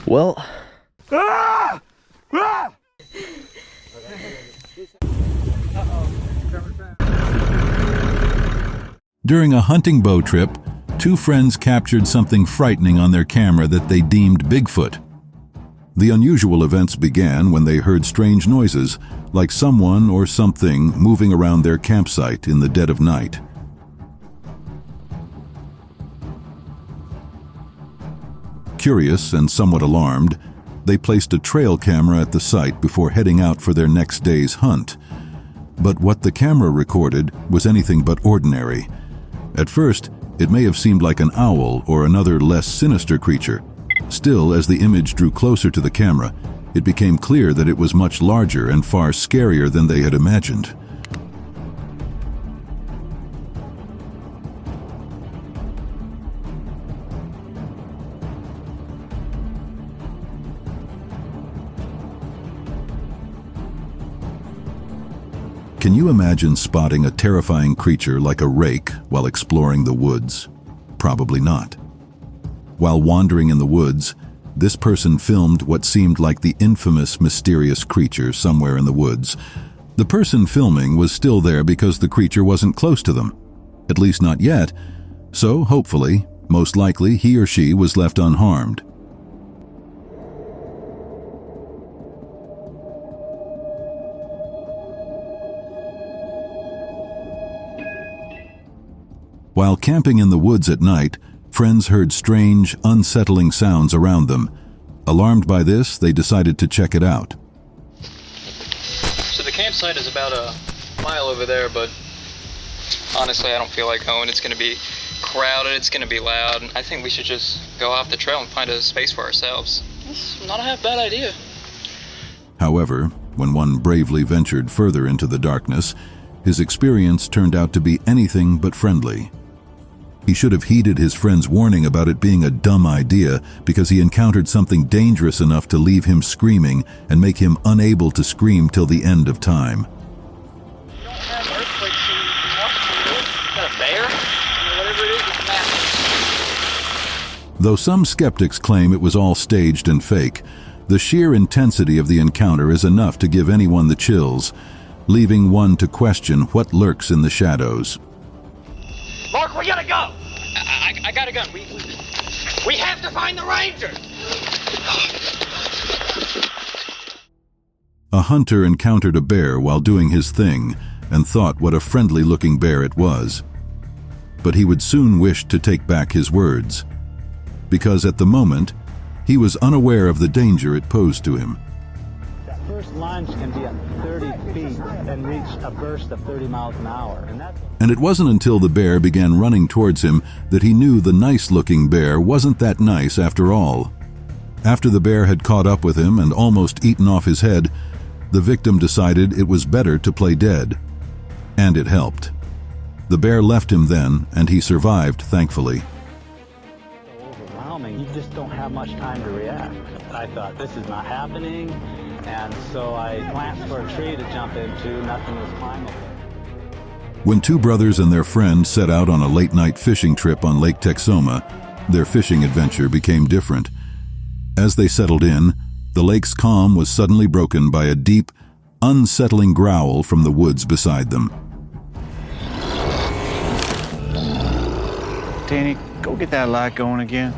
Well... During a hunting bow trip, two friends captured something frightening on their camera that they deemed Bigfoot. The unusual events began when they heard strange noises, like someone or something moving around their campsite in the dead of night. Curious and somewhat alarmed, they placed a trail camera at the site before heading out for their next day's hunt. But what the camera recorded was anything but ordinary. At first, it may have seemed like an owl or another less sinister creature. Still, as the image drew closer to the camera, it became clear that it was much larger and far scarier than they had imagined. Can you imagine spotting a terrifying creature like a rake while exploring the woods? Probably not. While wandering in the woods, this person filmed what seemed like the infamous mysterious creature somewhere in the woods. The person filming was still there because the creature wasn't close to them. At least not yet. So, hopefully, most likely, he or she was left unharmed. While camping in the woods at night, friends heard strange, unsettling sounds around them. Alarmed by this, they decided to check it out. So the campsite is about a mile over there, but honestly, I don't feel like going. It's going to be crowded, it's going to be loud. I think we should just go off the trail and find a space for ourselves. It's not a half bad idea. However, when one bravely ventured further into the darkness, his experience turned out to be anything but friendly. He should have heeded his friend's warning about it being a dumb idea because he encountered something dangerous enough to leave him screaming and make him unable to scream till the end of time. You don't have earthquakes in Washington. Is that a bear? Whatever it is, it's massive. Though some skeptics claim it was all staged and fake, the sheer intensity of the encounter is enough to give anyone the chills, leaving one to question what lurks in the shadows. Mark, we gotta go! I got a gun. We have to find the ranger! A hunter encountered a bear while doing his thing and thought what a friendly-looking bear it was. But he would soon wish to take back his words, because at the moment, he was unaware of the danger it posed to him. That first lunge can be at 30 feet and reach a burst of 30 miles an hour. And it wasn't until the bear began running towards him that he knew the nice-looking bear wasn't that nice after all. After the bear had caught up with him and almost eaten off his head, the victim decided it was better to play dead. And it helped. The bear left him then, and he survived, thankfully. So overwhelming, you just don't have much time to react. I thought, this is not happening, and so I glanced for a tree to jump into. Nothing was climbable. When two brothers and their friend set out on a late-night fishing trip on Lake Texoma, their fishing adventure became different. As they settled in, the lake's calm was suddenly broken by a deep, unsettling growl from the woods beside them. Danny, go get that light going again.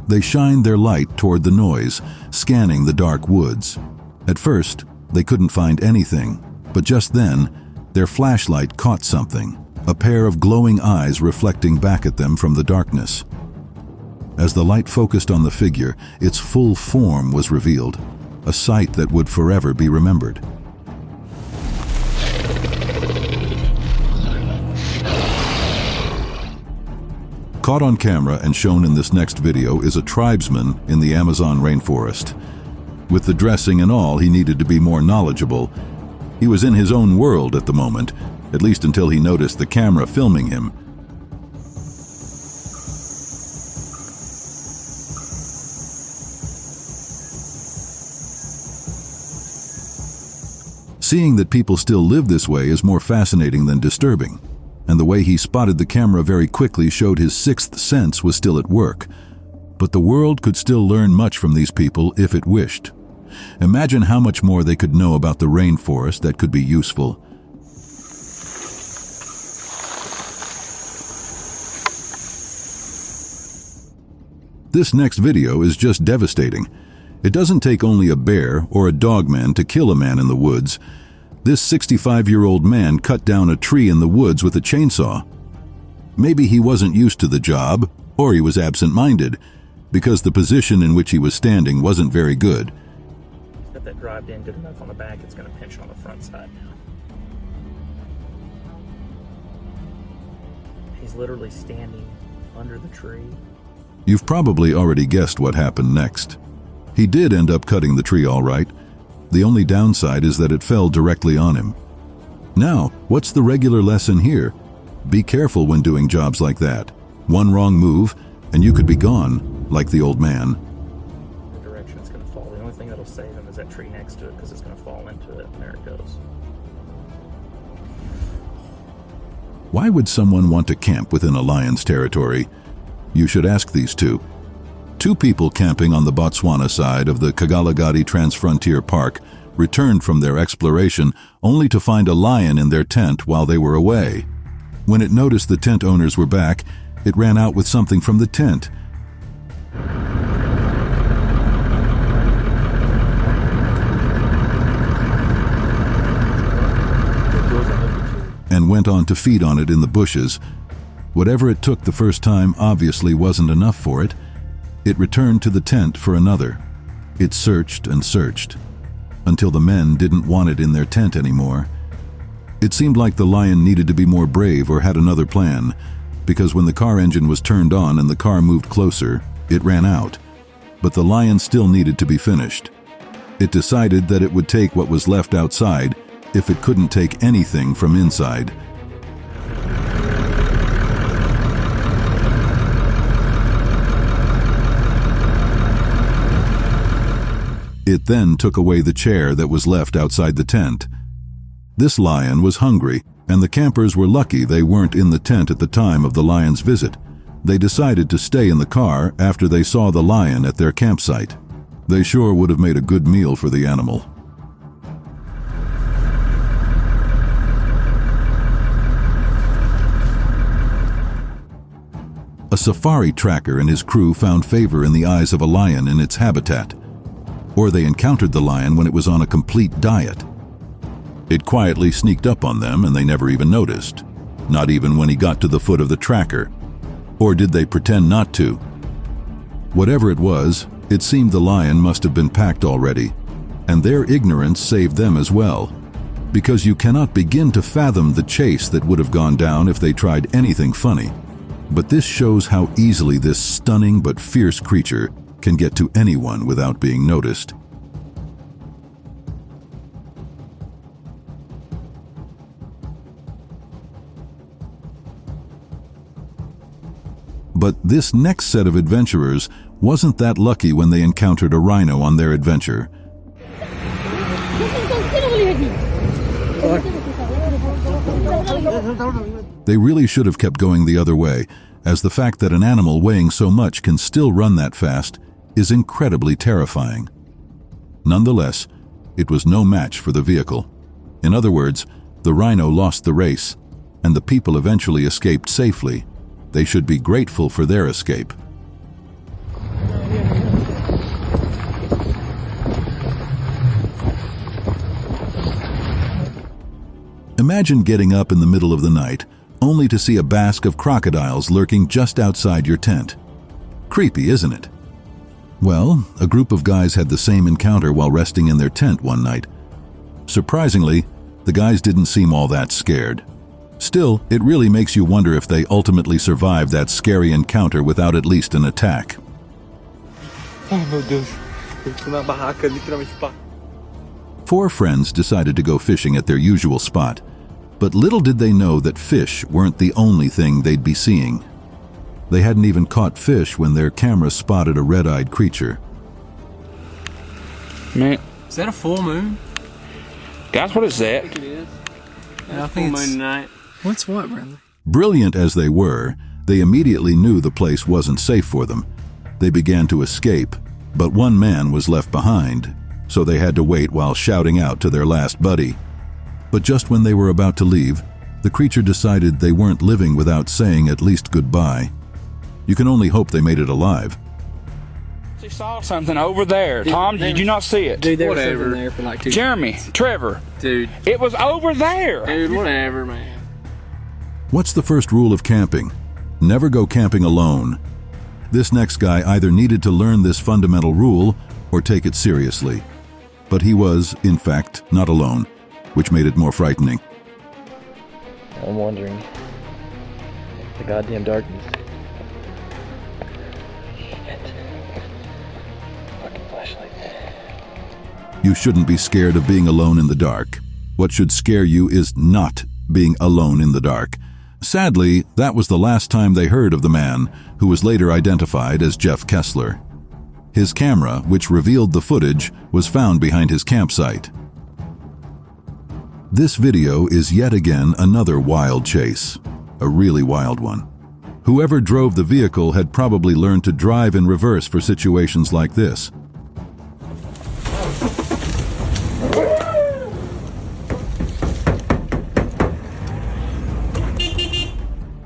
They shined their light toward the noise, scanning the dark woods. At first, they couldn't find anything, but just then, their flashlight caught something, a pair of glowing eyes reflecting back at them from the darkness. As the light focused on the figure, its full form was revealed, a sight that would forever be remembered. Caught on camera and shown in this next video is a tribesman in the Amazon rainforest. With the dressing and all, he needed to be more knowledgeable. He was in his own world at the moment, at least until he noticed the camera filming him. Seeing that people still live this way is more fascinating than disturbing, and the way he spotted the camera very quickly showed his sixth sense was still at work. But the world could still learn much from these people if it wished. Imagine how much more they could know about the rainforest that could be useful. This next video is just devastating. It doesn't take only a bear or a dogman to kill a man in the woods. This 65-year-old man cut down a tree in the woods with a chainsaw. Maybe he wasn't used to the job, or he was absent-minded, because the position in which he was standing wasn't very good. He's got that drive in good enough on the back, it's going to pinch on the front side now. He's literally standing under the tree. You've probably already guessed what happened next. He did end up cutting the tree all right. The only downside is that it fell directly on him. Now, what's the regular lesson here? Be careful when doing jobs like that. One wrong move, and you could be gone, like the old man. The direction it's going to fall. The only thing that'll save him is that tree next to it, because it's going to fall into it, and there it goes. Why would someone want to camp within a lion's territory? You should ask these two. Two people camping on the Botswana side of the Kagalagadi Transfrontier Park returned from their exploration only to find a lion in their tent while they were away. When it noticed the tent owners were back, it ran out with something from the tent. And went on to feed on it in the bushes. Whatever it took the first time obviously wasn't enough for it. It returned to the tent for another. It searched and searched, until the men didn't want it in their tent anymore. It seemed like the lion needed to be more brave or had another plan, because when the car engine was turned on and the car moved closer, it ran out. But the lion still needed to be finished. It decided that it would take what was left outside if it couldn't take anything from inside. It then took away the chair that was left outside the tent. This lion was hungry, and the campers were lucky they weren't in the tent at the time of the lion's visit. They decided to stay in the car after they saw the lion at their campsite. They sure would have made a good meal for the animal. A safari tracker and his crew found favor in the eyes of a lion in its habitat. Or they encountered the lion when it was on a complete diet. It quietly sneaked up on them and they never even noticed, not even when he got to the foot of the tracker. Or did they pretend not to? Whatever it was, it seemed the lion must have been packed already, and their ignorance saved them as well, because you cannot begin to fathom the chase that would have gone down if they tried anything funny. But this shows how easily this stunning but fierce creature can get to anyone without being noticed. But this next set of adventurers wasn't that lucky when they encountered a rhino on their adventure. They really should have kept going the other way, as the fact that an animal weighing so much can still run that fast is incredibly terrifying. Nonetheless, it was no match for the vehicle. In other words, the rhino lost the race, and the people eventually escaped safely. They should be grateful for their escape. Imagine getting up in the middle of the night, only to see a basque of crocodiles lurking just outside your tent. Creepy, isn't it? Well, a group of guys had the same encounter while resting in their tent one night. Surprisingly, the guys didn't seem all that scared. Still, it really makes you wonder if they ultimately survived that scary encounter without at least an attack. Ai meu Deus, eu tô na barraca literalmente. Four friends decided to go fishing at their usual spot, but little did they know that fish weren't the only thing they'd be seeing. They hadn't even caught fish when their camera spotted a red-eyed creature. Man, Is that a full moon? guys, what is that? It is. I think it's... night. What's what, Bradley? Brilliant as they were, they immediately knew the place wasn't safe for them. They began to escape, but one man was left behind, so they had to wait while shouting out to their last buddy. But just when they were about to leave, the creature decided they weren't living without saying at least goodbye. You can only hope they made it alive. She saw something over there. Tom, did you not see it? Dude, they were sitting there for like 2 Jeremy, Trevor. Dude. It was over there. Dude, whatever, man. What's the first rule of camping? Never go camping alone. This next guy either needed to learn this fundamental rule or take it seriously. But he was, in fact, not alone, which made it more frightening. I'm wondering the goddamn darkness. Shit. Fucking flashlight. You shouldn't be scared of being alone in the dark. What should scare you is not being alone in the dark. Sadly, that was the last time they heard of the man, who was later identified as Jeff Kessler. His camera, which revealed the footage, was found behind his campsite. This video is yet again another wild chase, a really wild one. Whoever drove the vehicle had probably learned to drive in reverse for situations like this.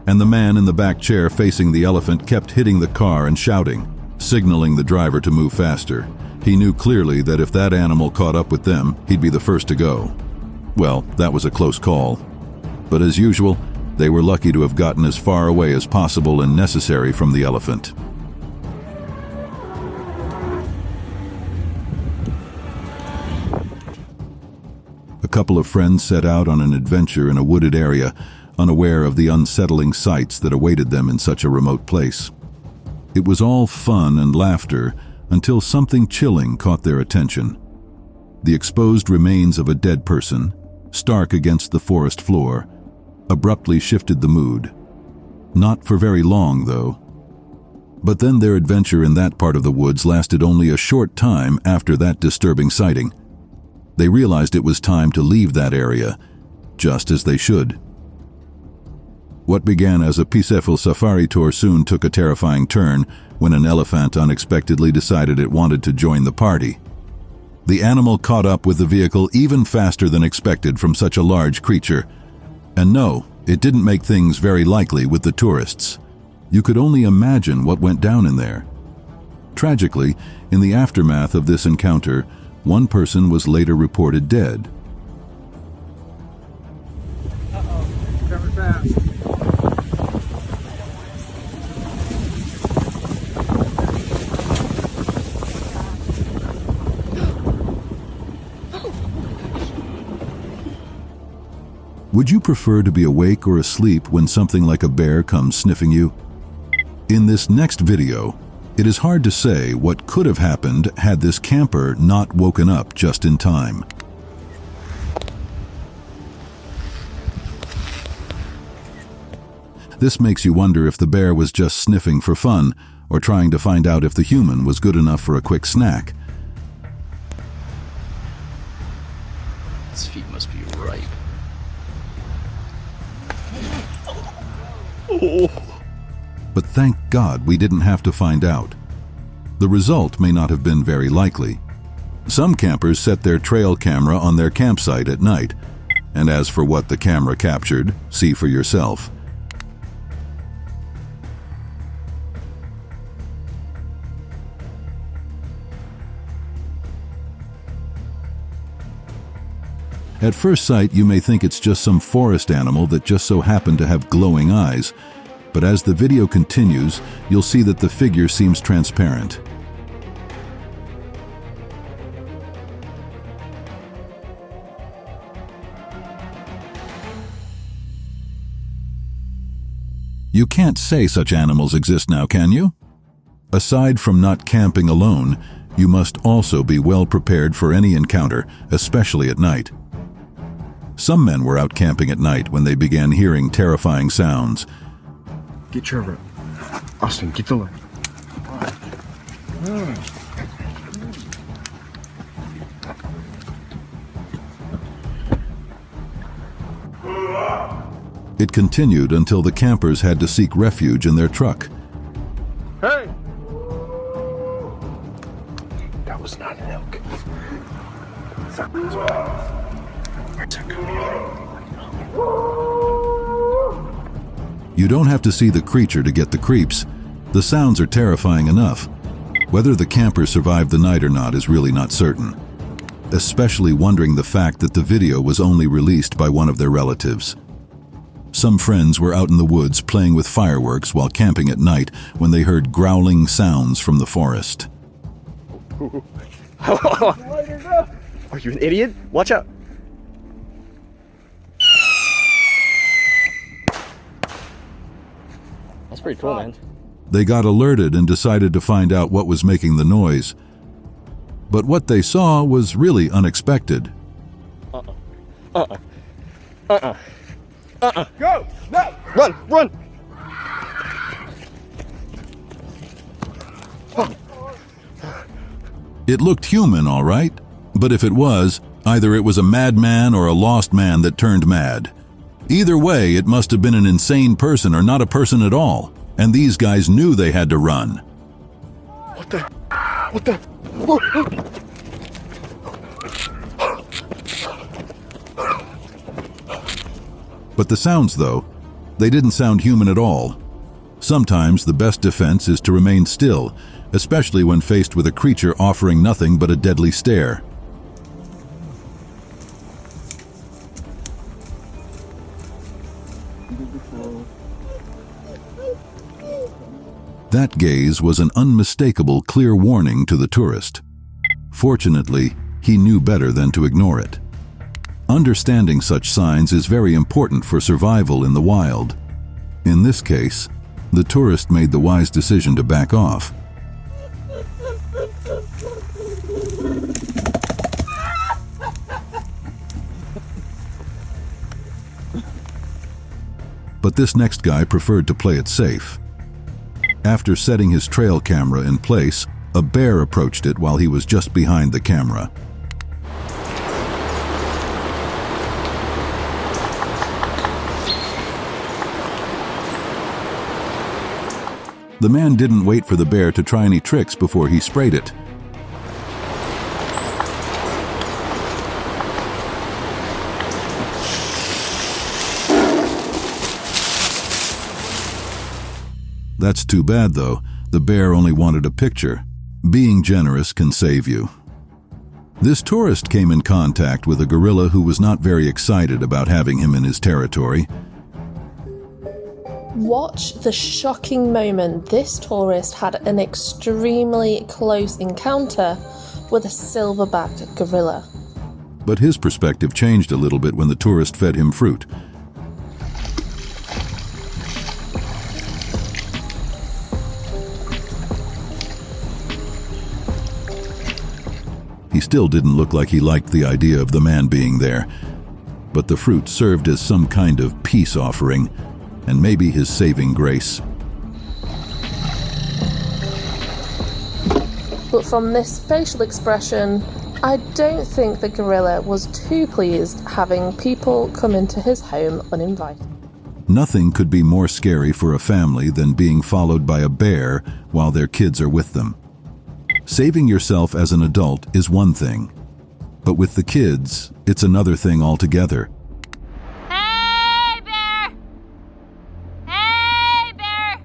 And the man in the back chair facing the elephant kept hitting the car and shouting, signaling the driver to move faster. He knew clearly that if that animal caught up with them, he'd be the first to go. Well, that was a close call. But as usual, they were lucky to have gotten as far away as possible and necessary from the elephant. A couple of friends set out on an adventure in a wooded area, unaware of the unsettling sights that awaited them in such a remote place. It was all fun and laughter until something chilling caught their attention. The exposed remains of a dead person, stark against the forest floor, abruptly shifted the mood. Not for very long, though. But then their adventure in that part of the woods lasted only a short time after that disturbing sighting. They realized it was time to leave that area, just as they should. What began as a peaceful safari tour soon took a terrifying turn when an elephant unexpectedly decided it wanted to join the party. The animal caught up with the vehicle even faster than expected from such a large creature. And no, it didn't make things very likely with the tourists. You could only imagine what went down in there. Tragically, in the aftermath of this encounter, one person was later reported dead. Cover fast. Would you prefer to be awake or asleep when something like a bear comes sniffing you? In this next video, it is hard to say what could have happened had this camper not woken up just in time. This makes you wonder if the bear was just sniffing for fun or trying to find out if the human was good enough for a quick snack. His feet must be ripe. But thank God we didn't have to find out. The result may not have been very likely. Some campers set their trail camera on their campsite at night, and as for what the camera captured, see for yourself. At first sight, you may think it's just some forest animal that just so happened to have glowing eyes, but as the video continues, you'll see that the figure seems transparent. You can't say such animals exist now, can you? Aside from not camping alone, you must also be well prepared for any encounter, especially at night. Some men were out camping at night when they began hearing terrifying sounds. Get Trevor. Austin, get the light. It continued until the campers had to seek refuge in their truck. Hey! That was not an elk. You don't have to see the creature to get the creeps. The sounds are terrifying enough. Whether the campers survived the night or not is really not certain, especially wondering the fact that the video was only released by one of their relatives. Some friends were out in the woods playing with fireworks while camping at night when they heard growling sounds from the forest. Are you an idiot? Watch out. That's pretty cool, man. They got alerted and decided to find out what was making the noise. But what they saw was really unexpected. Go! No! Run! Run! It looked human, all right. But if it was, either it was a madman or a lost man that turned mad. Either way, it must have been an insane person or not a person at all. And these guys knew they had to run. What the? What the? But the sounds, though, they didn't sound human at all. Sometimes the best defense is to remain still, especially when faced with a creature offering nothing but a deadly stare. That gaze was an unmistakable, clear warning to the tourist. Fortunately, he knew better than to ignore it. Understanding such signs is very important for survival in the wild. In this case, the tourist made the wise decision to back off. But this next guy preferred to play it safe. After setting his trail camera in place, a bear approached it while he was just behind the camera. The man didn't wait for the bear to try any tricks before he sprayed it. That's too bad, though. The bear only wanted a picture. Being generous can save you. This tourist came in contact with a gorilla who was not very excited about having him in his territory. Watch the shocking moment this tourist had an extremely close encounter with a silverback gorilla. But his perspective changed a little bit when the tourist fed him fruit. He still didn't look like he liked the idea of the man being there, but the fruit served as some kind of peace offering, and maybe his saving grace. But from this facial expression, I don't think the gorilla was too pleased having people come into his home uninvited. Nothing could be more scary for a family than being followed by a bear while their kids are with them. Saving yourself as an adult is one thing, but with the kids, it's another thing altogether. Hey, bear! Hey, bear!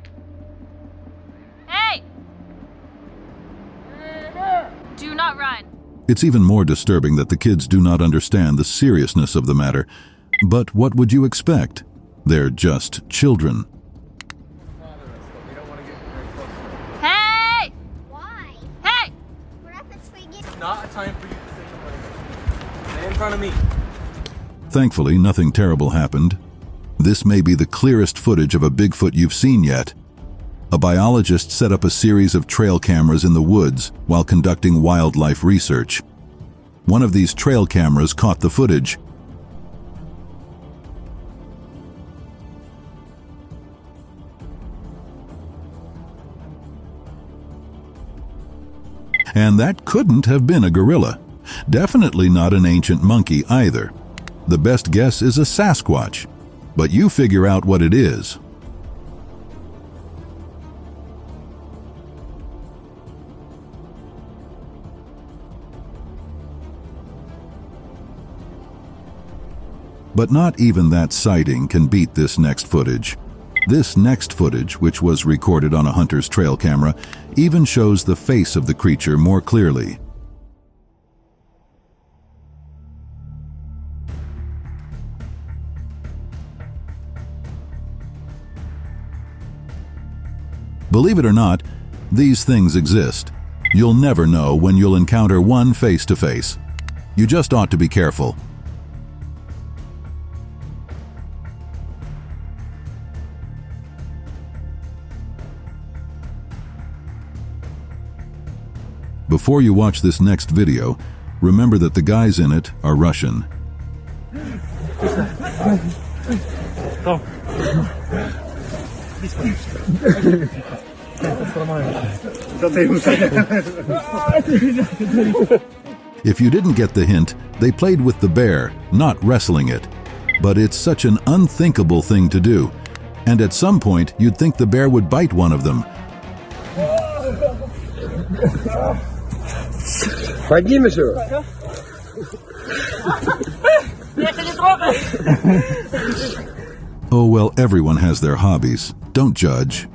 Hey! Do not run. It's even more disturbing that the kids do not understand the seriousness of the matter. But what would you expect? They're just children. Hey! Why? Hey! What happens if we get... Not a time for you to say stay in front of me. Thankfully, nothing terrible happened. This may be the clearest footage of a Bigfoot you've seen yet. A biologist set up a series of trail cameras in the woods while conducting wildlife research. One of these trail cameras caught the footage. And that couldn't have been a gorilla. Definitely not an ancient monkey either. The best guess is a Sasquatch, but you figure out what it is. But not even that sighting can beat this next footage. This next footage, which was recorded on a hunter's trail camera, even shows the face of the creature more clearly. Believe it or not, these things exist. You'll never know when you'll encounter one face to face. You just ought to be careful. Before you watch this next video, remember that the guys in it are Russian. If you didn't get the hint, they played with the bear, not wrestling it. But it's such an unthinkable thing to do. And at some point, you'd think the bear would bite one of them. Oh, well, everyone has their hobbies. Don't judge.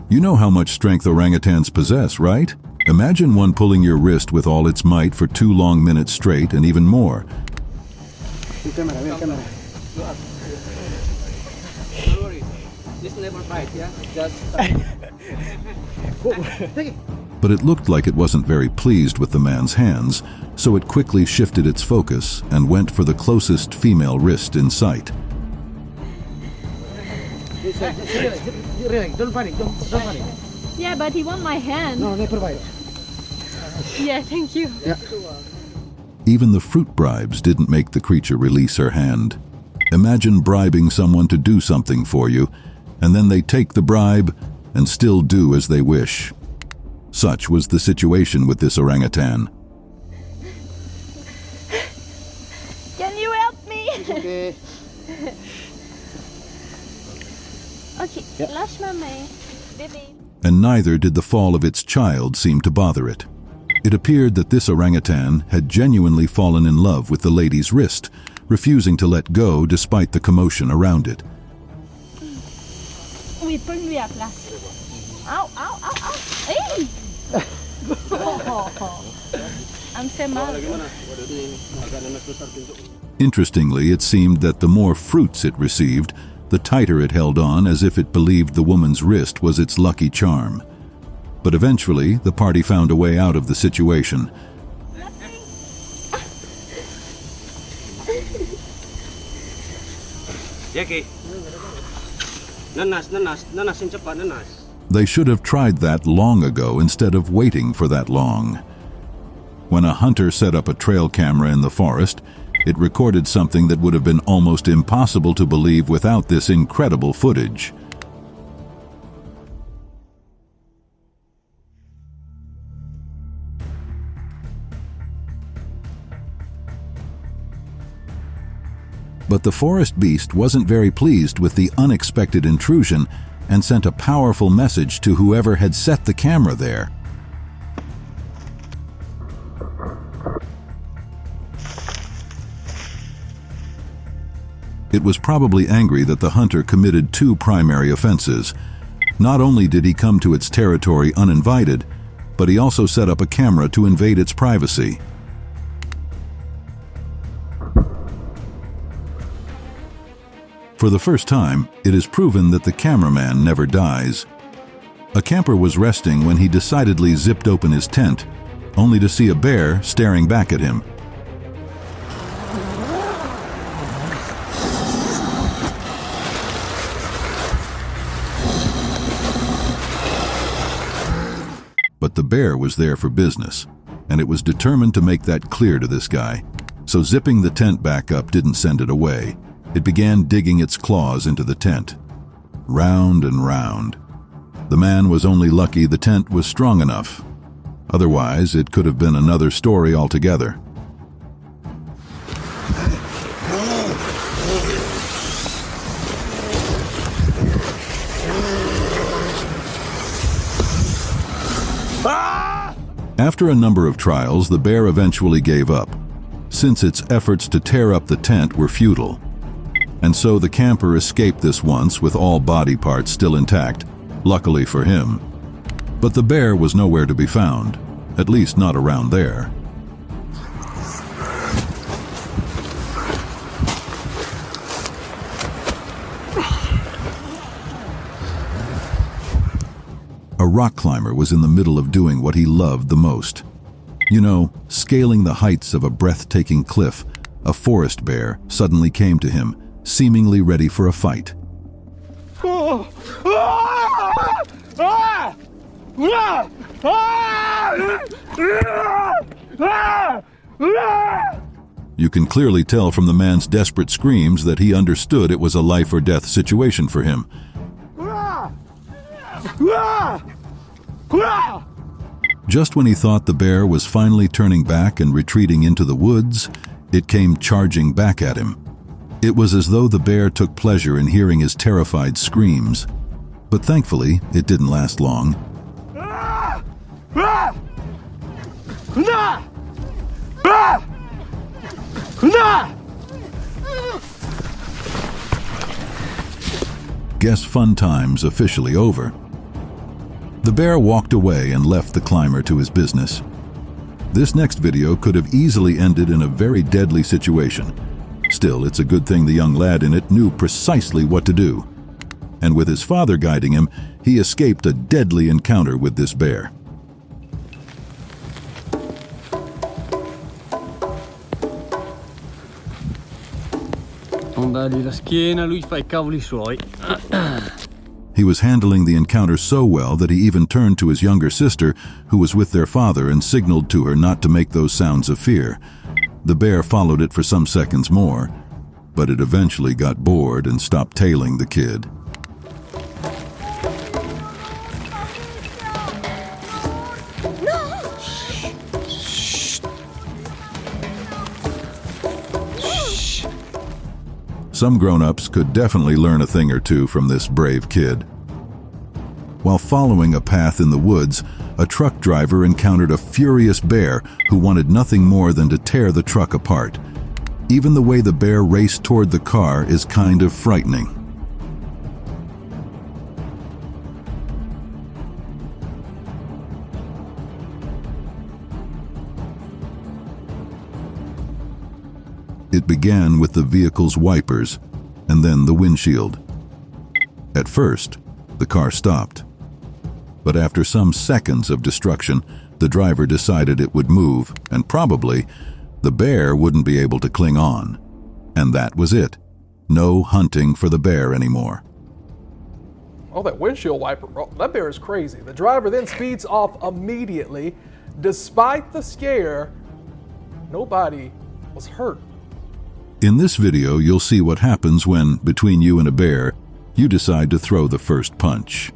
You know how much strength orangutans possess, right? Imagine one pulling your wrist with all its might for 2 long minutes straight and even more. But it looked like it wasn't very pleased with the man's hands, so it quickly shifted its focus and went for the closest female wrist in sight. Yeah, but he want my hand. No, they provide. Yeah, thank you. Yeah. Even the fruit bribes didn't make the creature release her hand. Imagine bribing someone to do something for you, and then they take the bribe and still do as they wish. Such was the situation with this orangutan. Can you help me? Okay. Okay, lash mommy. Baby. And neither did the fall of its child seem to bother it. It appeared that this orangutan had genuinely fallen in love with the lady's wrist, refusing to let go despite the commotion around it. Oui, peux lui à place. Ow, ow, ow, ow. Hey! I'm so mad. Interestingly, it seemed that the more fruits it received, the tighter it held on, as if it believed the woman's wrist was its lucky charm. But eventually, the party found a way out of the situation. They should have tried that long ago instead of waiting for that long. When a hunter set up a trail camera in the forest, it recorded something that would have been almost impossible to believe without this incredible footage. But the forest beast wasn't very pleased with the unexpected intrusion and sent a powerful message to whoever had set the camera there. It was probably angry that the hunter committed 2 primary offenses. Not only did he come to its territory uninvited, but he also set up a camera to invade its privacy. For the first time, it is proven that the cameraman never dies. A camper was resting when he decidedly zipped open his tent, only to see a bear staring back at him. But the bear was there for business, and it was determined to make that clear to this guy. So zipping the tent back up didn't send it away. It began digging its claws into the tent. Round and round. The man was only lucky the tent was strong enough. Otherwise, it could have been another story altogether. After a number of trials, the bear eventually gave up, since its efforts to tear up the tent were futile. And so the camper escaped this once with all body parts still intact, luckily for him. But the bear was nowhere to be found, at least not around there. A rock climber was in the middle of doing what he loved the most. You know, scaling the heights of a breathtaking cliff. A forest bear suddenly came to him, seemingly ready for a fight. You can clearly tell from the man's desperate screams that he understood it was a life or death situation for him. Just when he thought the bear was finally turning back and retreating into the woods, it came charging back at him. It was as though the bear took pleasure in hearing his terrified screams. But thankfully, it didn't last long. Guess fun time's officially over. The bear walked away and left the climber to his business. This next video could have easily ended in a very deadly situation. Still, it's a good thing the young lad in it knew precisely what to do. And with his father guiding him, he escaped a deadly encounter with this bear. Non dargli la schiena, lui fa I cavoli suoi. He was handling the encounter so well that he even turned to his younger sister, who was with their father, and signaled to her not to make those sounds of fear. The bear followed it for some seconds more, but it eventually got bored and stopped tailing the kid. Some grown-ups could definitely learn a thing or two from this brave kid. While following a path in the woods, a truck driver encountered a furious bear who wanted nothing more than to tear the truck apart. Even the way the bear raced toward the car is kind of frightening. It began with the vehicle's wipers, and then the windshield. At first, the car stopped. But after some seconds of destruction, the driver decided it would move, and probably, the bear wouldn't be able to cling on. And that was it. No hunting for the bear anymore. Oh, that windshield wiper, oh, that bear is crazy. The driver then speeds off immediately. Despite the scare, nobody was hurt. In this video, you'll see what happens when, between you and a bear, you decide to throw the first punch.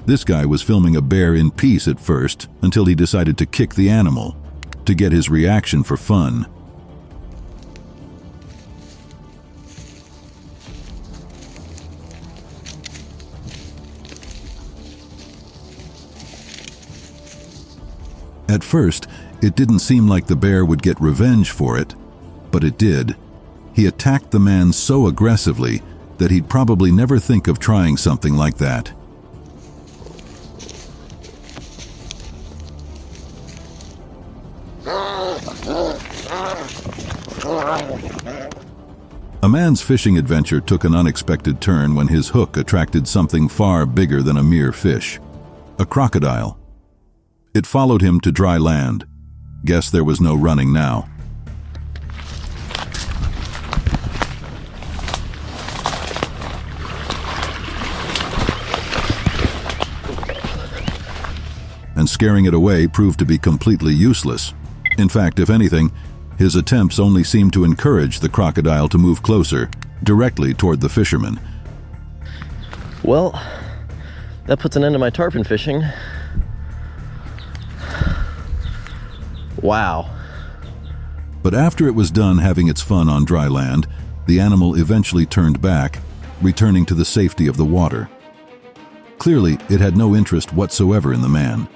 This guy was filming a bear in peace at first, until he decided to kick the animal, to get his reaction for fun. At first, it didn't seem like the bear would get revenge for it, but it did. He attacked the man so aggressively that he'd probably never think of trying something like that. A man's fishing adventure took an unexpected turn when his hook attracted something far bigger than a mere fish. A crocodile. It followed him to dry land. Guess there was no running now. And scaring it away proved to be completely useless. In fact, if anything, his attempts only seemed to encourage the crocodile to move closer, directly toward the fisherman. Well, that puts an end to my tarpon fishing. Wow. But after it was done having its fun on dry land, the animal eventually turned back, returning to the safety of the water. Clearly, it had no interest whatsoever in the man.